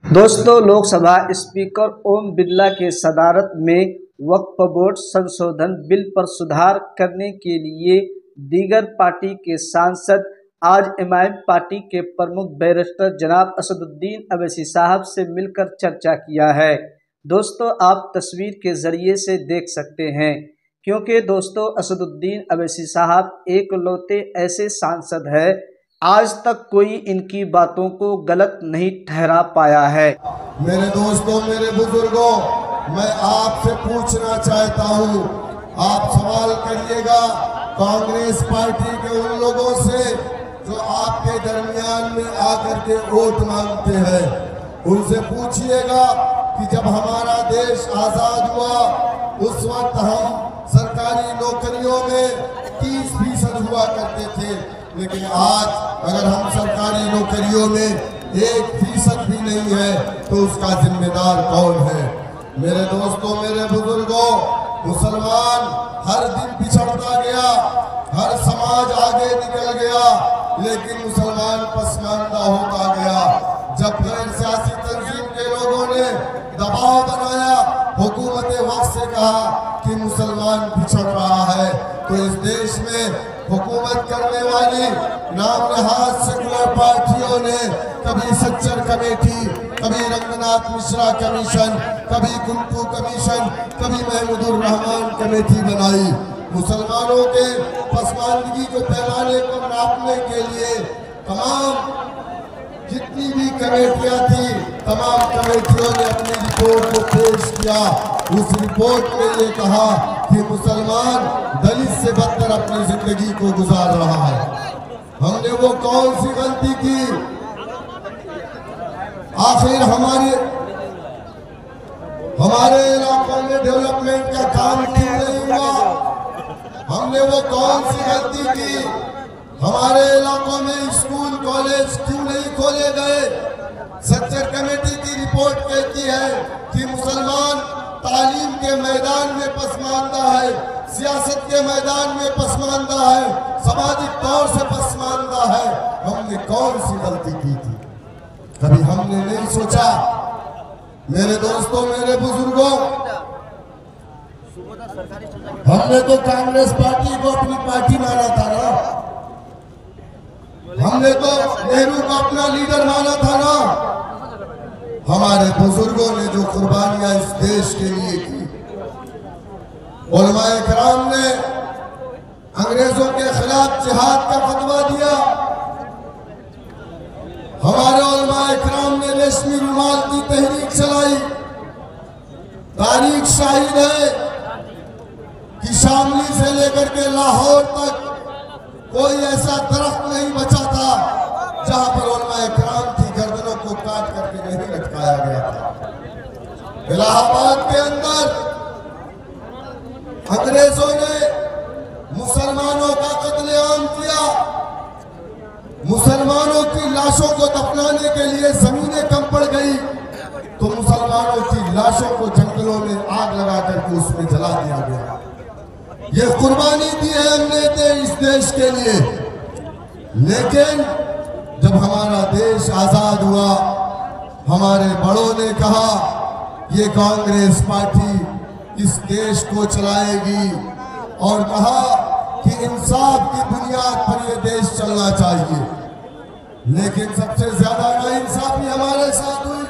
दोस्तों, लोकसभा स्पीकर ओम बिरला के सदारत में वक्फ बोर्ड संशोधन बिल पर सुधार करने के लिए दीगर पार्टी के सांसद आज एमआईएम पार्टी के प्रमुख बैरिस्टर जनाब असदुद्दीन अवैसी साहब से मिलकर चर्चा किया है। दोस्तों, आप तस्वीर के जरिए से देख सकते हैं, क्योंकि दोस्तों असदुद्दीन अवैसी साहब एकलौते ऐसे सांसद हैं आज तक कोई इनकी बातों को गलत नहीं ठहरा पाया है। मेरे दोस्तों, मेरे बुजुर्गों, मैं आपसे पूछना चाहता हूं, आप सवाल करिएगा कांग्रेस पार्टी के उन लोगों से जो आपके दरमियान में आकर के वोट मांगते हैं। उनसे पूछिएगा कि जब हमारा देश आजाद हुआ उस वक्त हम सरकारी नौकरियों में 30% हुआ करते थे, लेकिन आज अगर हम सरकारी नौकरियों में 1% भी नहीं है तो उसका जिम्मेदार कौन है? मेरे दोस्तों, मेरे बुजुर्गों, मुसलमान हर दिन पिछड़ता गया, हर समाज आगे निकल गया, लेकिन मुसलमान पसमानदा होता गया। जब गैर सियासी तंजीम के लोगों ने दबाव बनाया, हुकूमत वक्त से कहा कि मुसलमान पिछड़ रहा है, तो इस देश में हुकूमत करने वाली नाम नहाद सेकुलर पार्टियों ने कभी सच्चर कमेटी, कभी रंगनाथ मिश्रा कमीशन, कभी गुंटू कमीशन, कभी महमूदुर रहमान कमेटी बनाई। मुसलमानों के पसमानदगी को पैमाने को नापने के लिए तमाम जितनी भी कमेटियां थी, तमाम कमेटियों ने अपनी रिपोर्ट को पेश किया। उस रिपोर्ट में ये कहा कि मुसलमान दलित से बदतर अपनी जिंदगी को गुजार रहा है। हमने वो कौन सी गलती की? आखिर हमारे इलाकों में डेवलपमेंट का काम क्यों नहीं हुआ? हमने वो कौन सी गलती की? हमारे इलाकों में स्कूल कॉलेज क्यों नहीं खोले गए? सच्चर कमेटी की रिपोर्ट कहती है कि मुसलमान तालीम के मैदान में पसमानदा है, सियासत के मैदान में पसमानदा है, सामाजिक तौर से पसमानदा है। हमने कौन सी गलती की थी? कभी हमने नहीं सोचा। मेरे दोस्तों, मेरे बुजुर्गों, हमने तो कांग्रेस पार्टी को अपनी पार्टी माना था ना, हमने तो नेहरू को अपना लीडर माना था ना। हमारे बुजुर्गों ने जो कुर्बानियां इस देश के लिए की, उलमाए किराम ने अंग्रेजों के खिलाफ जिहाद का फतवा दिया। हमारे उलमाए किराम ने रेशमी रुमाल की तहरीक चलाई। तारीख शाहिद है कि शामली से लेकर के लाहौर तक कोई ऐसा दरख्त नहीं बचा था जहां पर उलमाए किराम की गर्दनों को काट करके नहीं लटकाया गया था। इलाहाबाद के अंदर अंग्रेजों ने मुसलमानों का कत्लेआम किया। मुसलमानों की लाशों को दफनाने के लिए जमीनें कम पड़ गई, तो मुसलमानों की लाशों को जंगलों में आग लगा करके उसमें जला दिया गया। ये कुर्बानी दी है हमने इस देश के लिए। लेकिन जब हमारा देश आजाद हुआ, हमारे बड़ों ने कहा ये कांग्रेस पार्टी इस देश को चलाएगी, और कहा कि इंसाफ की बुनियाद पर यह देश चलना चाहिए। लेकिन सबसे ज्यादा नाइंसाफी हमारे साथ हुई।